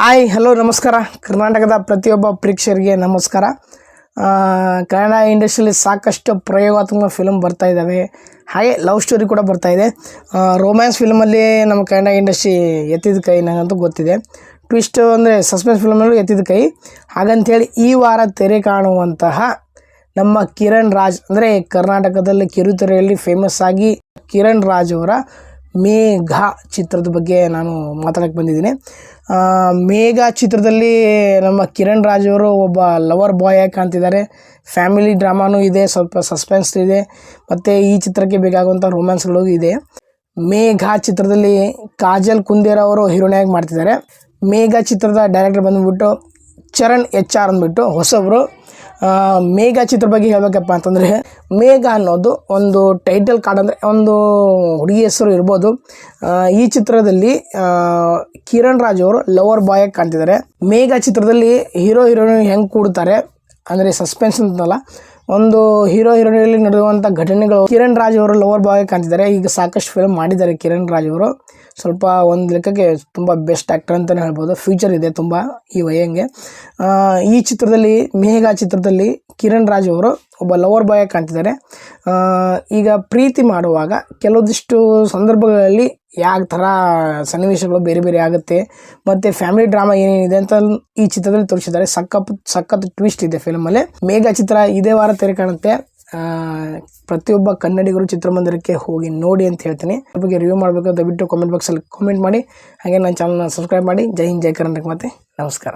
Hi hello ನಮಸ್ಕಾರ. ಕರ್ನಾಟಕದ ಪ್ರತಿಯೊಬ್ಬ ಪ್ರೇಕ್ಷಕರಿಗೆ ನಮಸ್ಕಾರ. ಕನ್ನಡ ಇಂಡಸ್ಟ್ರಿಯಲ್ಲಿ ಸಾಕಷ್ಟು ಪ್ರಯೋಗಾತ್ಮಕ ಫಿಲ್ಮ್ ಬರ್ತಾ ಇದ್ದಾವೆ, ಹಾಗೆ ಲವ್ ಸ್ಟೋರಿ ಕೂಡ ಬರ್ತಾ ಇದೆ. ರೊಮ್ಯಾನ್ಸ್ ಫಿಲ್ಮಲ್ಲಿ ನಮ್ಮ ಕನ್ನಡ ಇಂಡಸ್ಟ್ರಿ ಎತ್ತಿದ ಕೈ ನನಗಂತೂ ಗೊತ್ತಿದೆ. ಟ್ವಿಸ್ಟ್ ಅಂದರೆ ಸಸ್ಪೆನ್ಸ್ ಫಿಲ್ಮಲ್ಲೂ ಎತ್ತಿದ ಕೈ. ಹಾಗಂತೇಳಿ ಈ ವಾರ ತೆರೆ ಕಾಣುವಂತಹ ನಮ್ಮ ಕಿರಣ್ ರಾಜ್ ಅಂದರೆ ಕರ್ನಾಟಕದಲ್ಲಿ ಕಿರುತೆರೆಯಲ್ಲಿ ಫೇಮಸ್ ಆಗಿ ಕಿರಣ್ ರಾಜ್ ಅವರ ಮೇಘ ಚಿತ್ರದ ಬಗ್ಗೆ ನಾನು ಮಾತಾಡೋಕ್ಕೆ ಬಂದಿದ್ದೀನಿ. ಮೇಘ ಚಿತ್ರದಲ್ಲಿ ನಮ್ಮ ಕಿರಣ್ ರಾಜ್ ಅವರು ಒಬ್ಬ ಲವರ್ ಬಾಯ್ ಆಗಿ ಕಾಣ್ತಿದ್ದಾರೆ. ಫ್ಯಾಮಿಲಿ ಡ್ರಾಮಾನೂ ಇದೆ, ಸ್ವಲ್ಪ ಸಸ್ಪೆನ್ಸ್ ಇದೆ, ಮತ್ತು ಈ ಚಿತ್ರಕ್ಕೆ ಬೇಕಾಗುವಂಥ ರೊಮ್ಯಾನ್ಸ್ಗಳು ಇದೆ. ಮೇಘ ಚಿತ್ರದಲ್ಲಿ ಕಾಜಲ್ ಕುಂದೇರ ಅವರು ಹೀರೋಯಿನಾಗಿ ಮಾಡ್ತಿದ್ದಾರೆ. ಮೇಘ ಚಿತ್ರದ ಡೈರೆಕ್ಟರ್ ಬಂದುಬಿಟ್ಟು ಚರಣ್ HR ಅಂದ್ಬಿಟ್ಟು ಹೊಸಬ್ರು. ಮೇಘ ಚಿತ್ರ ಬಗ್ಗೆ ಹೇಳಬೇಕಪ್ಪ ಅಂತಂದರೆ, ಮೇಘ ಅನ್ನೋದು ಒಂದು ಟೈಟಲ್ ಕಾರ್ಡ್, ಅಂದರೆ ಒಂದು ಹುಡುಗಿ ಹೆಸರು ಇರ್ಬೋದು. ಈ ಚಿತ್ರದಲ್ಲಿ ಕಿರಣ್ ರಾಜ್ ಅವರು ಲವರ್ ಬಾಯ್ ಆಗಿ ಕಾಣ್ತಿದ್ದಾರೆ. ಮೇಘ ಚಿತ್ರದಲ್ಲಿ ಹೀರೋ ಹೀರೋಯಿನ್ ಹೆಂಗೆ ಕೂಡ್ತಾರೆ ಅಂದರೆ ಸಸ್ಪೆನ್ಸ್ ಅಂತಲ್ಲ, ಒಂದು ಹೀರೋ ಹೀರೋಯಿನಲ್ಲಿ ನಡೆಯುವಂಥ ಘಟನೆಗಳು. ಕಿರಣ್ ರಾಜ್ ಅವರು ಲವರ್ ಬಾಯ್ ಕಾಣ್ತಿದ್ದಾರೆ. ಈಗ ಸಾಕಷ್ಟು ಫಿಲ್ಮ್ ಮಾಡಿದ್ದಾರೆ ಕಿರಣ್ ರಾಜ್ ಅವರು. ಸ್ವಲ್ಪ ಒಂದು ಲೆಕ್ಕಕ್ಕೆ ತುಂಬ ಬೆಸ್ಟ್ ಆ್ಯಕ್ಟರ್ ಅಂತಲೇ ಹೇಳ್ಬೋದು. ಫ್ಯೂಚರ್ ಇದೆ ತುಂಬ ಈ ವಯಂಗೆ. ಈ ಚಿತ್ರದಲ್ಲಿ ಮೇಘ ಚಿತ್ರದಲ್ಲಿ ಕಿರಣ್ ರಾಜ್ ಅವರು ಒಬ್ಬ ಲವರ್ ಬಾಯ್ ಆಗಿ ಕಾಣ್ತಿದ್ದಾರೆ. ಈಗ ಪ್ರೀತಿ ಮಾಡುವಾಗ ಕೆಲವೊಂದಿಷ್ಟು ಸಂದರ್ಭಗಳಲ್ಲಿ ಯಾವ ಥರ ಸನ್ನಿವೇಶಗಳು ಬೇರೆ ಬೇರೆ ಆಗುತ್ತೆ, ಮತ್ತು ಫ್ಯಾಮಿಲಿ ಡ್ರಾಮಾ ಏನೇನಿದೆ ಅಂತ ಈ ಚಿತ್ರದಲ್ಲಿ ತೋರಿಸಿದ್ದಾರೆ. ಸಖತ್ ಟ್ವಿಸ್ಟ್ ಇದೆ ಫಿಲ್ಮಲ್ಲಿ. ಮೇಘ ಚಿತ್ರ ಇದೇ ವಾರ ತೆರೆ ಕಾಣುತ್ತೆ. ಪ್ರತಿಯೊಬ್ಬ ಕನ್ನಡಿಗರು ಚಿತ್ರಮಂದಿರಕ್ಕೆ ಹೋಗಿ ನೋಡಿ ಅಂತ ಹೇಳ್ತೀನಿ. ಅದ್ರ ಬಗ್ಗೆ ರಿವ್ಯೂ ಮಾಡಬೇಕು, ದಯವಿಟ್ಟು ಕಾಮೆಂಟ್ ಬಾಕ್ಸಲ್ಲಿ ಕಾಮೆಂಟ್ ಮಾಡಿ. ಹಾಗೆ ನನ್ನ ಚಾನಲ್ನ ಸಬ್ಸ್ಕ್ರೈಬ್ ಮಾಡಿ. ಜೈ ಹಿಂದ್, ಜೈ ಕರ್ನಾಟಕ, ಮತ್ತು ನಮಸ್ಕಾರ.